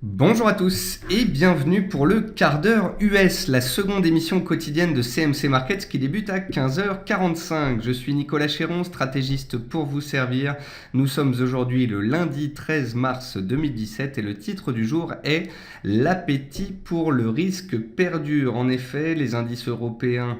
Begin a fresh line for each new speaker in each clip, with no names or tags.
Bonjour à tous et bienvenue pour le quart d'heure US, la seconde émission quotidienne de CMC Markets qui débute à 15h45. Je suis Nicolas Chéron, stratégiste pour vous servir. Nous sommes aujourd'hui le lundi 13 mars 2017 et le titre du jour est « L'appétit pour le risque perdure ». En effet, les indices européens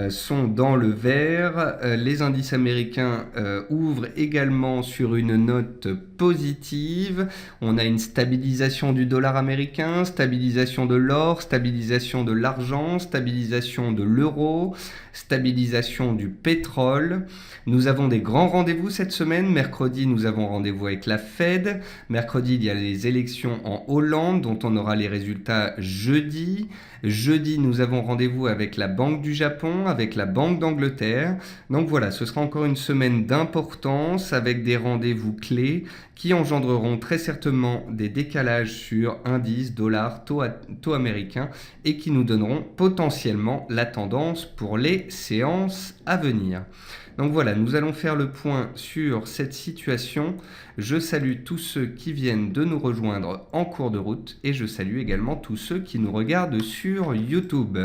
sont dans le vert, les indices américains ouvrent également sur une note positive. On a une stabilisation du dollar américain, stabilisation de l'or, stabilisation de l'argent, stabilisation de l'euro, stabilisation du pétrole. Nous avons des grands rendez-vous cette semaine. Mercredi, nous avons rendez-vous avec la Fed. Mercredi, il y a les élections en Hollande dont on aura les résultats jeudi. Jeudi, nous avons rendez-vous avec la Banque du Japon, avec la Banque d'Angleterre. Donc voilà, ce sera encore une semaine d'importance avec des rendez-vous clés qui engendreront très certainement des décalages sur indices, dollars, taux américains et qui nous donneront potentiellement la tendance pour les séances à venir. Donc voilà, nous allons faire le point sur cette situation. Je salue tous ceux qui viennent de nous rejoindre en cours de route et je salue également tous ceux qui nous regardent sur YouTube.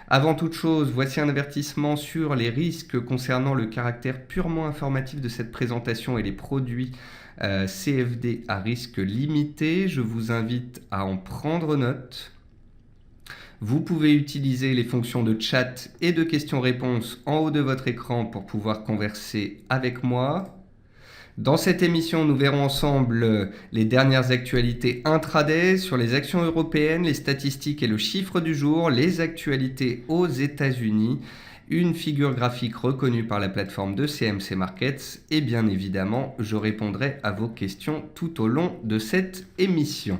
Avant toute chose, voici un avertissement sur les risques concernant le caractère purement informatif de cette présentation et les produits CFD à risque limité. Je vous invite à en prendre note. Vous pouvez utiliser les fonctions de chat et de questions-réponses en haut de votre écran pour pouvoir converser avec moi. Dans cette émission, nous verrons ensemble les dernières actualités intraday sur les actions européennes, les statistiques et le chiffre du jour, les actualités aux États-Unis, une figure graphique reconnue par la plateforme de CMC Markets et bien évidemment, je répondrai à vos questions tout au long de cette émission.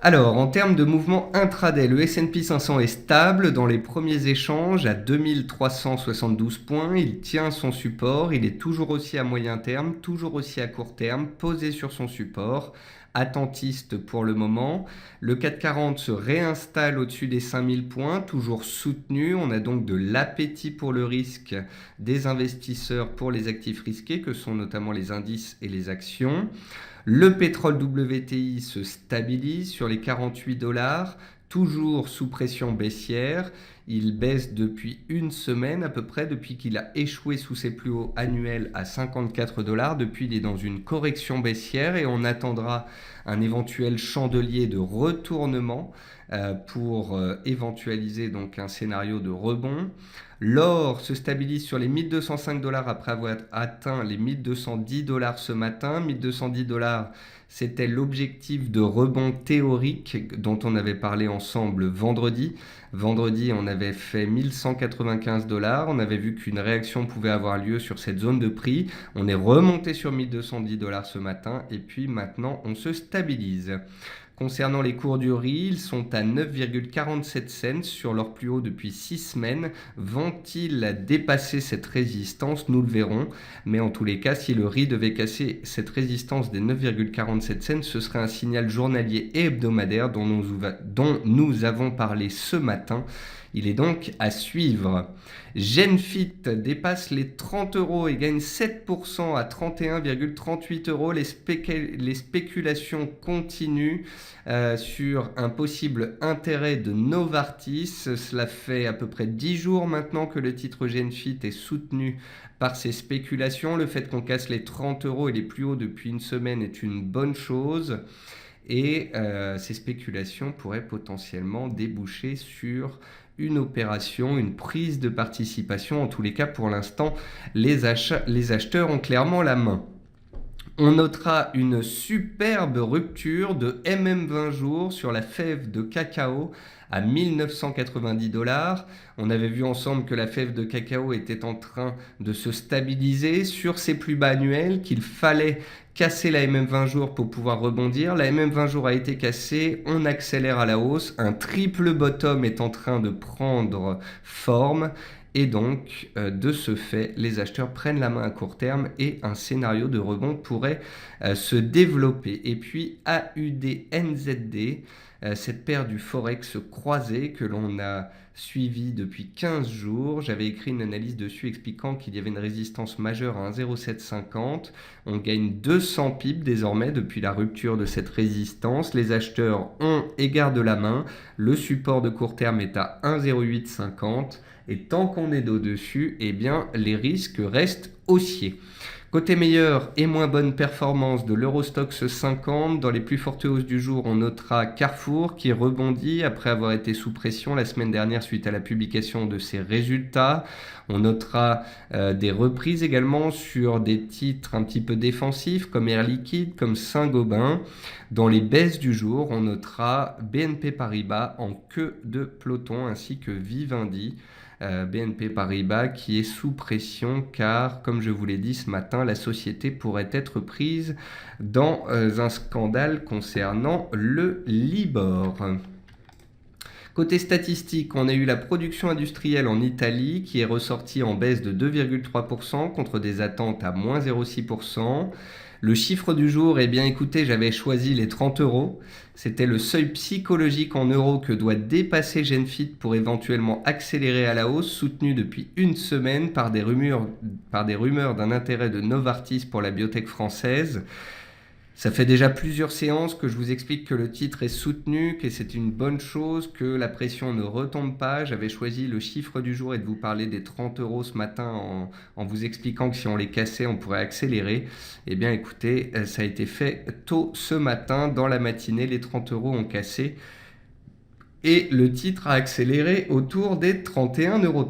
Alors, en termes de mouvement intraday, le S&P 500 est stable dans les premiers échanges à 2372 points. Il tient son support, il est toujours aussi à moyen terme, toujours aussi à court terme, posé sur son support, attentiste pour le moment. Le CAC 40 se réinstalle au-dessus des 5000 points, toujours soutenu. On a donc de l'appétit pour le risque des investisseurs pour les actifs risqués, que sont notamment les indices et les actions. Le pétrole WTI se stabilise sur les 48 $, toujours sous pression baissière. Il baisse depuis une semaine à peu près, depuis qu'il a échoué sous ses plus hauts annuels à 54 $. Depuis, il est dans une correction baissière et on attendra un éventuel chandelier de retournement pour éventualiser donc un scénario de rebond. L'or se stabilise sur les 1205 $ après avoir atteint les 1210 $ ce matin. 1210 $, c'était l'objectif de rebond théorique dont on avait parlé ensemble vendredi. Vendredi, on avait fait 1195 $. On avait vu qu'une réaction pouvait avoir lieu sur cette zone de prix. On est remonté sur 1210 $ ce matin et puis maintenant, on se stabilise. Concernant les cours du riz, ils sont à 9,47 cents sur leur plus haut depuis 6 semaines. Vont-ils dépasser cette résistance? Nous le verrons. Mais en tous les cas, si le riz devait casser cette résistance des 9,47 cents, ce serait un signal journalier et hebdomadaire dont nous avons parlé ce matin. Il est donc à suivre. Genfit dépasse les 30 € et gagne 7% à 31,38 €. Les spéculations continuent sur un possible intérêt de Novartis. Cela fait à peu près 10 jours maintenant que le titre Genfit est soutenu par ces spéculations. Le fait qu'on casse les 30 € et les plus hauts depuis une semaine est une bonne chose. Et ces spéculations pourraient potentiellement déboucher sur une opération, une prise de participation. En tous les cas, pour l'instant, les acheteurs ont clairement la main. On notera une superbe rupture de MM20 jours sur la fève de cacao à 1990 $. On avait vu ensemble que la fève de cacao était en train de se stabiliser sur ses plus bas annuels, qu'il fallait casser la MM20 jours pour pouvoir rebondir. La MM20 jours a été cassée, on accélère à la hausse. Un triple bottom est en train de prendre forme. Et donc, de ce fait, les acheteurs prennent la main à court terme et un scénario de rebond pourrait se développer. Et puis, AUD-NZD, cette paire du Forex croisé que l'on a suivi depuis 15 jours. J'avais écrit une analyse dessus expliquant qu'il y avait une résistance majeure à 1,0750. On gagne 200 pips désormais depuis la rupture de cette résistance. Les acheteurs ont et gardent la main. Le support de court terme est à 1,0850. Et tant qu'on est au-dessus, eh bien, les risques restent haussiers. Côté meilleure et moins bonne performance de l'Eurostoxx 50, dans les plus fortes hausses du jour, on notera Carrefour qui rebondit après avoir été sous pression la semaine dernière suite à la publication de ses résultats. On notera des reprises également sur des titres un petit peu défensifs comme Air Liquide, comme Saint-Gobain. Dans les baisses du jour, on notera BNP Paribas en queue de peloton ainsi que Vivendi. BNP Paribas qui est sous pression car, comme je vous l'ai dit ce matin, la société pourrait être prise dans un scandale concernant le Libor. Côté statistique, on a eu la production industrielle en Italie qui est ressortie en baisse de 2,3% contre des attentes à moins 0,6%. Le chiffre du jour, eh bien écoutez, j'avais choisi les 30 euros. C'était le seuil psychologique en euros que doit dépasser Genfit pour éventuellement accélérer à la hausse, soutenu depuis une semaine par des rumeurs d'un intérêt de Novartis pour la biotech française. Ça fait déjà plusieurs séances que je vous explique que le titre est soutenu, que c'est une bonne chose, que la pression ne retombe pas. J'avais choisi le chiffre du jour et de vous parler des 30 euros ce matin en vous expliquant que si on les cassait, on pourrait accélérer. Eh bien écoutez, ça a été fait tôt ce matin, dans la matinée, les 30 euros ont cassé. Et le titre a accéléré autour des 31,30 euros.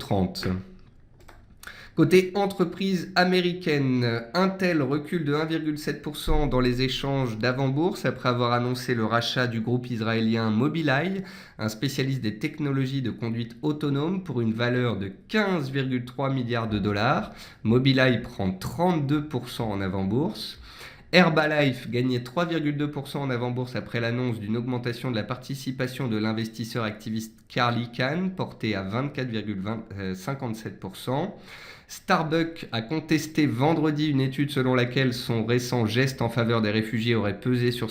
Côté entreprise américaine, Intel recule de 1,7% dans les échanges d'avant-bourse après avoir annoncé le rachat du groupe israélien Mobileye, un spécialiste des technologies de conduite autonome pour une valeur de 15,3 milliards de dollars. Mobileye prend 32% en avant-bourse. Herbalife gagnait 3,2% en avant-bourse après l'annonce d'une augmentation de la participation de l'investisseur activiste Carl Icahn, portée à 24,57%. Starbucks a contesté vendredi une étude selon laquelle son récent geste en faveur des réfugiés aurait pesé sur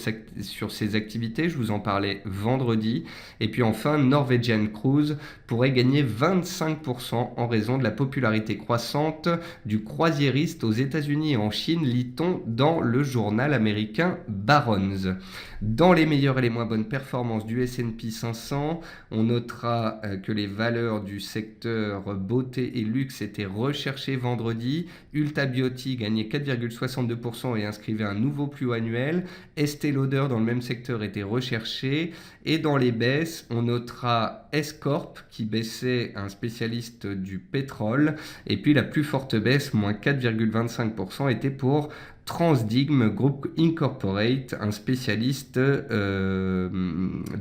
ses activités. Je vous en parlais vendredi. Et puis enfin, Norwegian Cruise pourrait gagner 25% en raison de la popularité croissante du croisiériste aux États-Unis et en Chine, lit-on dans le journal américain Barron's. Dans les meilleures et les moins bonnes performances du S&P 500, on notera que les valeurs du secteur beauté et luxe étaient recherchées vendredi. Ulta Beauty gagnait 4,62% et inscrivait un nouveau plus haut annuel. Estée Lauder dans le même secteur était recherché. Et dans les baisses, on notera S-Corp qui baissait, un spécialiste du pétrole. Et puis la plus forte baisse, moins 4,25%, était pour Transdigm Group Incorporate, un spécialiste de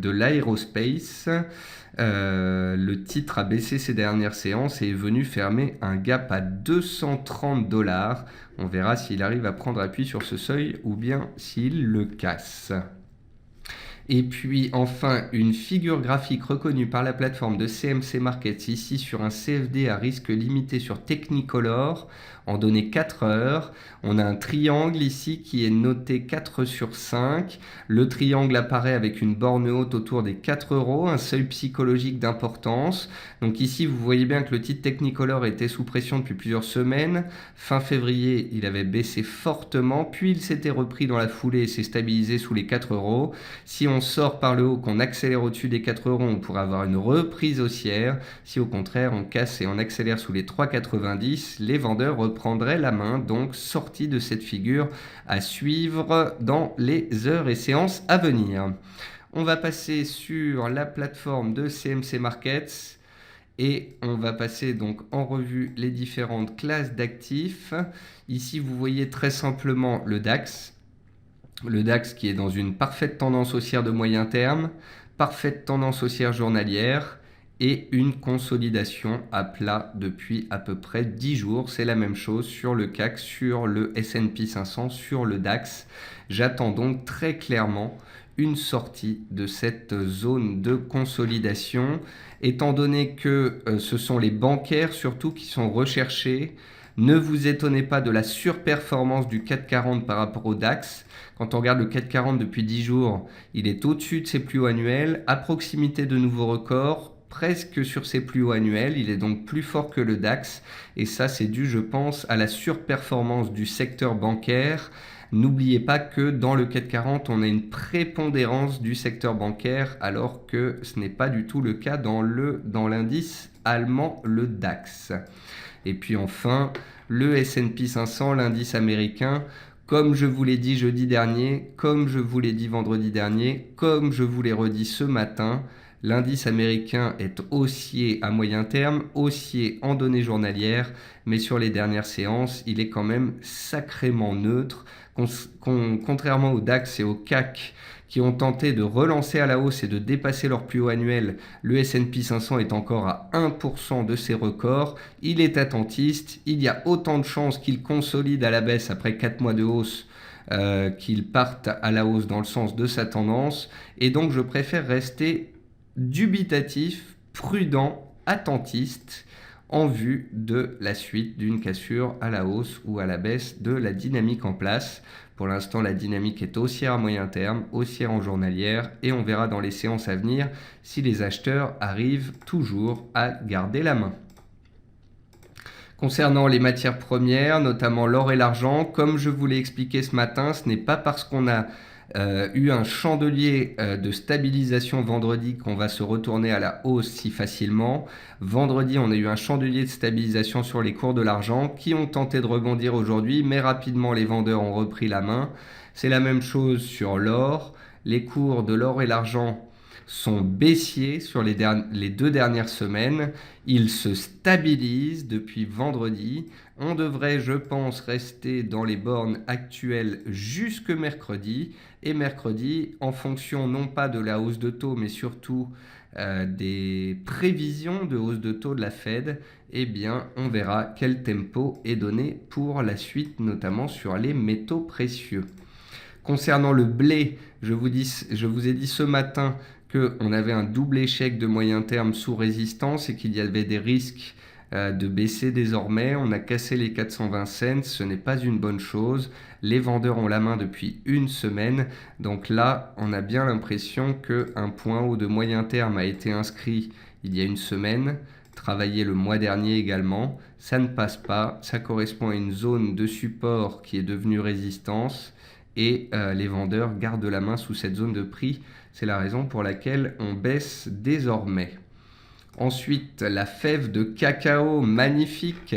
l'aérospace. Le titre a baissé ces dernières séances et est venu fermer un gap à 230 $. On verra s'il arrive à prendre appui sur ce seuil ou bien s'il le casse. Et puis enfin, une figure graphique reconnue par la plateforme de CMC Markets, ici sur un CFD à risque limité sur Technicolor, en données 4 heures. On a un triangle ici qui est noté 4 sur 5. Le triangle apparaît avec une borne haute autour des 4 euros, un seuil psychologique d'importance. Donc ici, vous voyez bien que le titre Technicolor était sous pression depuis plusieurs semaines. Fin février, il avait baissé fortement, puis il s'était repris dans la foulée et s'est stabilisé sous les 4 euros. Si on sort par le haut, qu'on accélère au-dessus des 4 euros, on pourrait avoir une reprise haussière. Si au contraire, on casse et on accélère sous les 3,90, les vendeurs reprendraient la main. Donc sortie de cette figure à suivre dans les heures et séances à venir. On va passer sur la plateforme de CMC Markets. Et on va passer donc en revue les différentes classes d'actifs. Ici, vous voyez très simplement le DAX. Le DAX qui est dans une parfaite tendance haussière de moyen terme, parfaite tendance haussière journalière et une consolidation à plat depuis à peu près 10 jours. C'est la même chose sur le CAC, sur le S&P 500, sur le DAX. J'attends donc très clairement une sortie de cette zone de consolidation, étant donné que ce sont les bancaires surtout qui sont recherchés. Ne vous étonnez pas de la surperformance du CAC 40 par rapport au DAX. Quand on regarde le CAC 40 depuis 10 jours, il est au-dessus de ses plus hauts annuels, à proximité de nouveaux records, presque sur ses plus hauts annuels. Il est donc plus fort que le DAX. Et ça, c'est dû, je pense, à la surperformance du secteur bancaire. N'oubliez pas que dans le CAC 40, on a une prépondérance du secteur bancaire, alors que ce n'est pas du tout le cas dans l'indice allemand, le DAX. Et puis enfin, le S&P 500, l'indice américain, comme je vous l'ai dit jeudi dernier, comme je vous l'ai dit vendredi dernier, comme je vous l'ai redit ce matin, l'indice américain est haussier à moyen terme, haussier en données journalières, mais sur les dernières séances, il est quand même sacrément neutre. Contrairement au DAX et au CAC qui ont tenté de relancer à la hausse et de dépasser leur plus haut annuel, le S&P 500 est encore à 1% de ses records. Il est attentiste, il y a autant de chances qu'il consolide à la baisse après 4 mois de hausse qu'il parte à la hausse dans le sens de sa tendance. Et donc je préfère rester dubitatif, prudent, attentiste en vue de la suite d'une cassure à la hausse ou à la baisse de la dynamique en place. Pour l'instant, la dynamique est haussière à moyen terme, haussière en journalière, et on verra dans les séances à venir si les acheteurs arrivent toujours à garder la main. Concernant les matières premières, notamment l'or et l'argent, comme je vous l'ai expliqué ce matin, ce n'est pas parce qu'on a eu un chandelier de stabilisation vendredi qu'on va se retourner à la hausse si facilement. Vendredi, on a eu un chandelier de stabilisation sur les cours de l'argent qui ont tenté de rebondir aujourd'hui, mais rapidement les vendeurs ont repris la main. C'est la même chose sur l'or. Les cours de l'or et l'argent sont baissiers sur les 2 dernières semaines. Ils se stabilisent depuis vendredi. On devrait, je pense, rester dans les bornes actuelles jusque mercredi. Et mercredi, en fonction non pas de la hausse de taux, mais surtout des prévisions de hausse de taux de la Fed, eh bien, on verra quel tempo est donné pour la suite, notamment sur les métaux précieux. Concernant le blé, je vous ai dit ce matin qu'on avait un double échec de moyen terme sous résistance et qu'il y avait des risques de baisser désormais. On a cassé les 420 cents, ce n'est pas une bonne chose. Les vendeurs ont la main depuis une semaine. Donc là, on a bien l'impression qu'un point haut de moyen terme a été inscrit il y a une semaine, travaillé le mois dernier également. Ça ne passe pas, ça correspond à une zone de support qui est devenue résistance. Et les vendeurs gardent la main sous cette zone de prix. C'est la raison pour laquelle on baisse désormais. Ensuite, la fève de cacao, magnifique,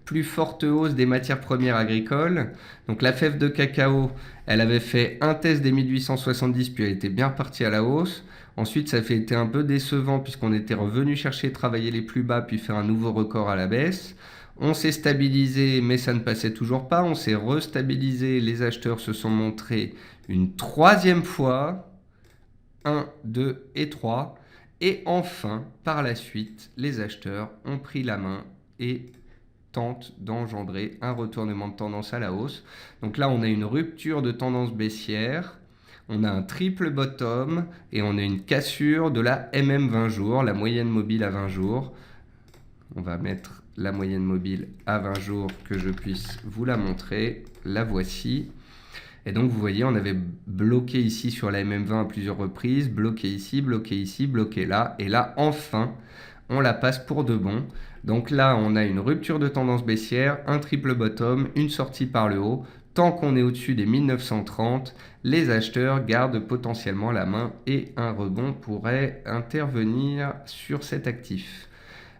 plus forte hausse des matières premières agricoles. Donc la fève de cacao, elle avait fait un test des 1870, puis elle était bien partie à la hausse. Ensuite, ça fait été un peu décevant puisqu'on était revenu chercher travailler les plus bas, puis faire un nouveau record à la baisse. On s'est stabilisé, mais ça ne passait toujours pas. On s'est restabilisé. Les acheteurs se sont montrés une 3e fois. 1, 2 et 3. Et enfin, par la suite, les acheteurs ont pris la main et tentent d'engendrer un retournement de tendance à la hausse. Donc là, on a une rupture de tendance baissière. On a un triple bottom et on a une cassure de la MM 20 jours, la moyenne mobile à 20 jours. On va mettre la moyenne mobile à 20 jours que je puisse vous la montrer. La voici. Et donc vous voyez, on avait bloqué ici sur la MM20 à plusieurs reprises, bloqué ici, bloqué là. Et là, enfin, on la passe pour de bon. Donc là, on a une rupture de tendance baissière, un triple bottom, une sortie par le haut. Tant qu'on est au-dessus des 1930, les acheteurs gardent potentiellement la main et un rebond pourrait intervenir sur cet actif.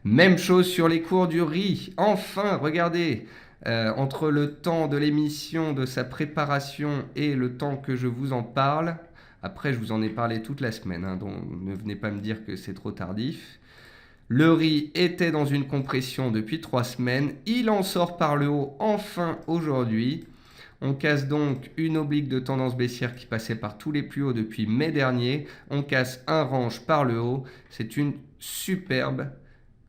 Même chose sur les cours du riz. Enfin, regardez, entre le temps de l'émission, de sa préparation et le temps que je vous en parle, après je vous en ai parlé toute la semaine, hein, donc ne venez pas me dire que c'est trop tardif. Le riz était dans une compression depuis 3 semaines. Il en sort par le haut enfin aujourd'hui. On casse donc une oblique de tendance baissière qui passait par tous les plus hauts depuis mai dernier. On casse un range par le haut. C'est une superbe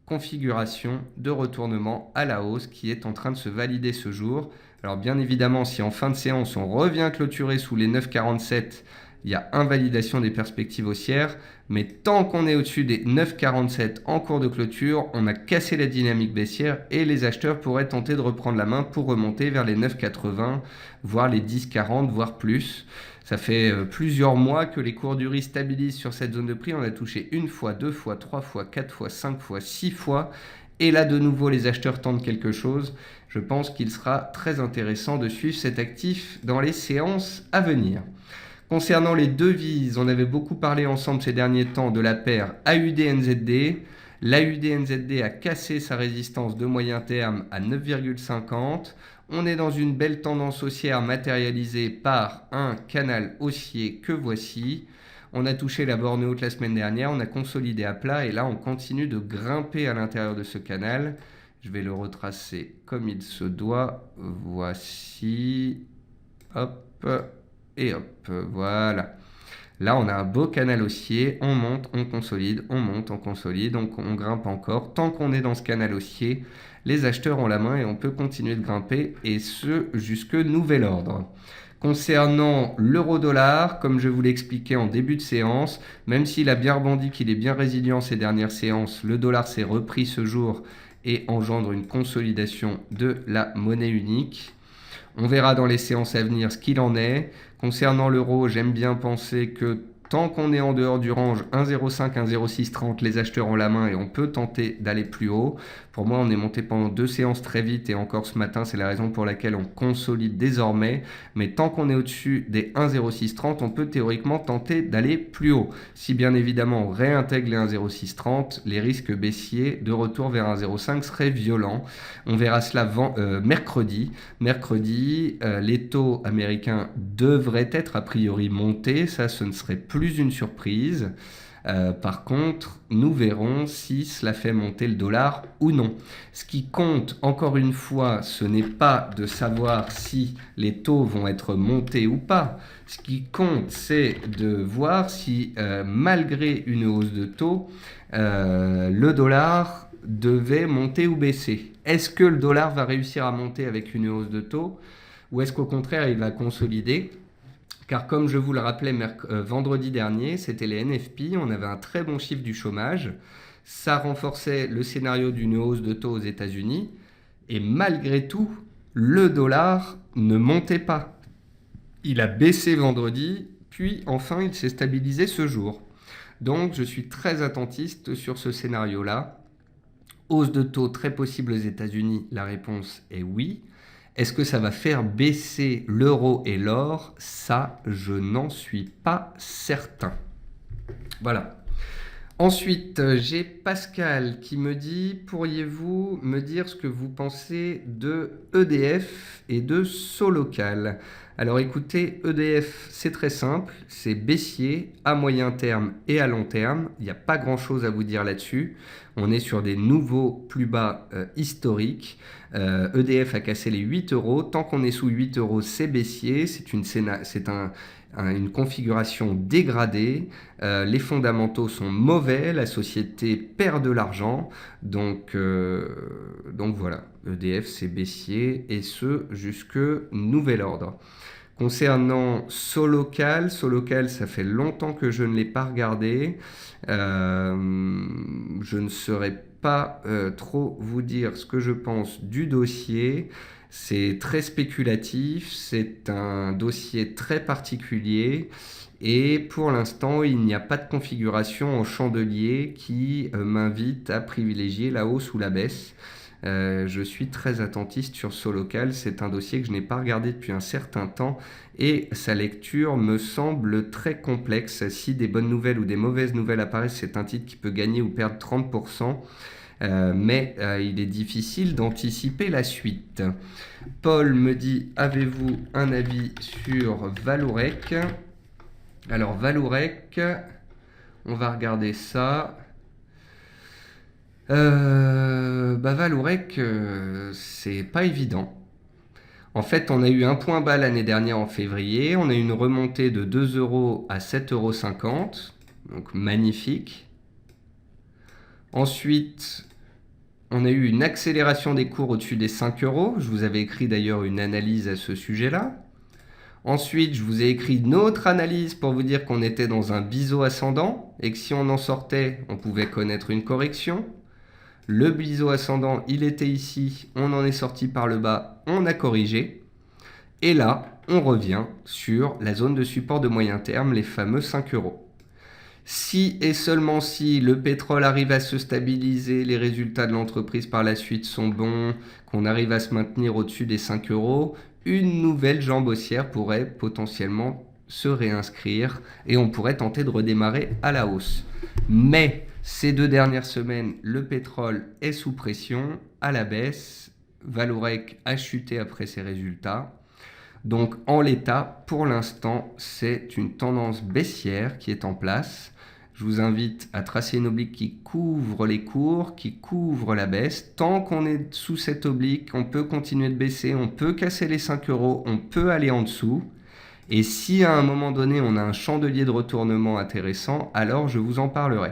configuration de retournement à la hausse qui est en train de se valider ce jour. Alors bien évidemment, si en fin de séance, on revient clôturer sous les 9,47, il y a invalidation des perspectives haussières, mais tant qu'on est au-dessus des 9,47 en cours de clôture, on a cassé la dynamique baissière et les acheteurs pourraient tenter de reprendre la main pour remonter vers les 9,80, voire les 10,40, voire plus. Ça fait plusieurs mois que les cours du riz stabilisent sur cette zone de prix. On a touché une fois, deux fois, trois fois, quatre fois, cinq fois, six fois. Et là, de nouveau, les acheteurs tentent quelque chose. Je pense qu'il sera très intéressant de suivre cet actif dans les séances à venir. Concernant les devises, on avait beaucoup parlé ensemble ces derniers temps de la paire AUD-NZD. L'AUD-NZD a cassé sa résistance de moyen terme à 9,50. On est dans une belle tendance haussière matérialisée par un canal haussier que voici. On a touché la borne haute la semaine dernière, on a consolidé à plat et là on continue de grimper à l'intérieur de ce canal. Je vais le retracer comme il se doit. Voici. Hop. Et hop. Voilà. Là, on a un beau canal haussier. On monte, on consolide, on monte, on consolide. Donc, on grimpe encore. Tant qu'on est dans ce canal haussier, les acheteurs ont la main et on peut continuer de grimper. Et ce, jusque nouvel ordre. Concernant l'euro-dollar, comme je vous l'ai expliqué en début de séance, même s'il a bien rebondi, qu'il est bien résilient ces dernières séances, le dollar s'est repris ce jour et engendre une consolidation de la monnaie unique. On verra dans les séances à venir ce qu'il en est. Concernant l'euro, j'aime bien penser que tant qu'on est en dehors du range 1,05, 1,0630, les acheteurs ont la main et on peut tenter d'aller plus haut. Pour moi, on est monté pendant 2 séances très vite et encore ce matin, c'est la raison pour laquelle on consolide désormais. Mais tant qu'on est au-dessus des 1,0630, on peut théoriquement tenter d'aller plus haut. Si bien évidemment on réintègre les 1,0630, les risques baissiers de retour vers 1,05 seraient violents. On verra cela mercredi. Mercredi, les taux américains devraient être a priori montés. Ça, ce ne serait plus une surprise. Par contre, nous verrons si cela fait monter le dollar ou non. Ce qui compte, encore une fois, ce n'est pas de savoir si les taux vont être montés ou pas. Ce qui compte, c'est de voir si, malgré une hausse de taux, le dollar devait monter ou baisser. Est-ce que le dollar va réussir à monter avec une hausse de taux ou est-ce qu'au contraire, il va consolider ? Car comme je vous le rappelais vendredi dernier, c'était les NFP, on avait un très bon chiffre du chômage. Ça renforçait le scénario d'une hausse de taux aux États-Unis. Et malgré tout, le dollar ne montait pas. Il a baissé vendredi, puis enfin il s'est stabilisé ce jour. Donc je suis très attentiste sur ce scénario-là. Hausse de taux très possible aux États-Unis, la réponse est oui. Est-ce que ça va faire baisser l'euro et l'or? Ça, je n'en suis pas certain. Voilà. Ensuite, j'ai Pascal qui me dit, pourriez-vous me dire ce que vous pensez de EDF et de Solocal? Alors écoutez, EDF, c'est très simple, c'est baissier à moyen terme et à long terme. Il n'y a pas grand-chose à vous dire là-dessus. On est sur des nouveaux plus bas historiques. EDF a cassé les 8 euros. Tant qu'on est sous 8 euros, c'est baissier. C'est une configuration dégradée. Les fondamentaux sont mauvais. La société perd de l'argent. Donc voilà, EDF, c'est baissier et ce, jusque nouvel ordre. Concernant Solocal, ça fait longtemps que je ne l'ai pas regardé. Je ne saurais pas trop vous dire ce que je pense du dossier. C'est très spéculatif, c'est un dossier très particulier et pour l'instant, il n'y a pas de configuration en chandelier qui m'invite à privilégier la hausse ou la baisse. Je suis très attentiste sur Solocal, c'est un dossier que je n'ai pas regardé depuis un certain temps et sa lecture me semble très complexe. Si des bonnes nouvelles ou des mauvaises nouvelles apparaissent, c'est un titre qui peut gagner ou perdre 30%, mais il est difficile d'anticiper la suite. Paul me dit, avez-vous un avis sur Vallourec? Alors Vallourec, on va regarder ça. Vallourec, c'est pas évident. En fait, on a eu un point bas l'année dernière en février. On a eu une remontée de 2 euros à 7,50 euros. Donc magnifique. Ensuite, on a eu une accélération des cours au-dessus des 5 euros. Je vous avais écrit d'ailleurs une analyse à ce sujet-là. Ensuite, je vous ai écrit une autre analyse pour vous dire qu'on était dans un biseau ascendant et que si on en sortait, on pouvait connaître une correction. Le biseau ascendant, il était ici, on en est sorti par le bas, on a corrigé. Et là, on revient sur la zone de support de moyen terme, les fameux 5 euros. Si et seulement si le pétrole arrive à se stabiliser, les résultats de l'entreprise par la suite sont bons, qu'on arrive à se maintenir au-dessus des 5 euros, une nouvelle jambe haussière pourrait potentiellement se réinscrire et on pourrait tenter de redémarrer à la hausse. Mais ces 2 dernières semaines, le pétrole est sous pression, à la baisse. Vallourec a chuté après ses résultats. Donc en l'état, pour l'instant, c'est une tendance baissière qui est en place. Je vous invite à tracer une oblique qui couvre les cours, qui couvre la baisse. Tant qu'on est sous cette oblique, on peut continuer de baisser, on peut casser les 5 euros, on peut aller en dessous. Et si à un moment donné, on a un chandelier de retournement intéressant, alors je vous en parlerai.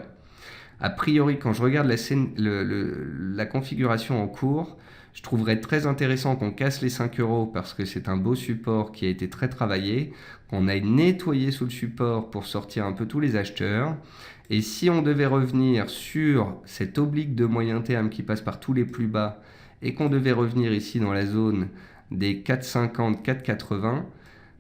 A priori, quand je regarde la configuration en cours, je trouverais très intéressant qu'on casse les 5 euros parce que c'est un beau support qui a été très travaillé, qu'on aille nettoyer sous le support pour sortir un peu tous les acheteurs. Et si on devait revenir sur cette oblique de moyen terme qui passe par tous les plus bas et qu'on devait revenir ici dans la zone des 4,50, 4,80,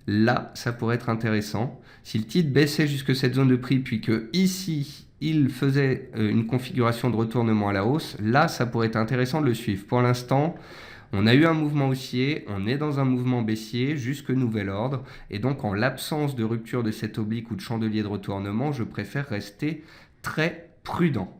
là, ça pourrait être intéressant. Si le titre baissait jusque cette zone de prix, puis que ici, il faisait une configuration de retournement à la hausse, là, ça pourrait être intéressant de le suivre. Pour l'instant, on a eu un mouvement haussier, on est dans un mouvement baissier jusque nouvel ordre. Et donc, en l'absence de rupture de cette oblique ou de chandelier de retournement, je préfère rester très prudent.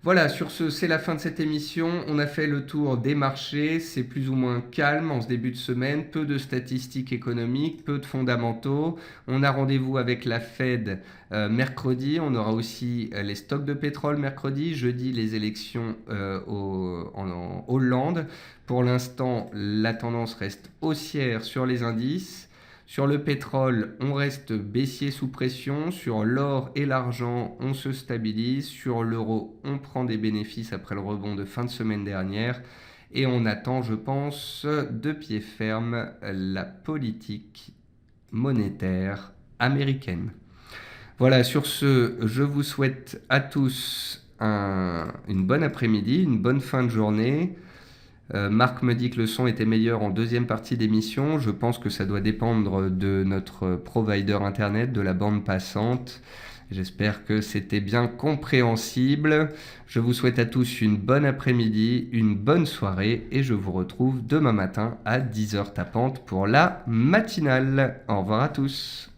Voilà, sur ce, c'est la fin de cette émission. On a fait le tour des marchés. C'est plus ou moins calme en ce début de semaine. Peu de statistiques économiques, peu de fondamentaux. On a rendez-vous avec la Fed mercredi. On aura aussi les stocks de pétrole mercredi. Jeudi, les élections en Hollande. Pour l'instant, la tendance reste haussière sur les indices. Sur le pétrole, on reste baissier sous pression. Sur l'or et l'argent, on se stabilise. Sur l'euro, on prend des bénéfices après le rebond de fin de semaine dernière. Et on attend, je pense, de pied ferme la politique monétaire américaine. Voilà, sur ce, je vous souhaite à tous une bonne après-midi, une bonne fin de journée. Marc me dit que le son était meilleur en deuxième partie d'émission. Je pense que ça doit dépendre de notre provider internet, de la bande passante. J'espère que c'était bien compréhensible. Je vous souhaite à tous une bonne après-midi, une bonne soirée et je vous retrouve demain matin à 10h tapante pour la matinale. Au revoir à tous.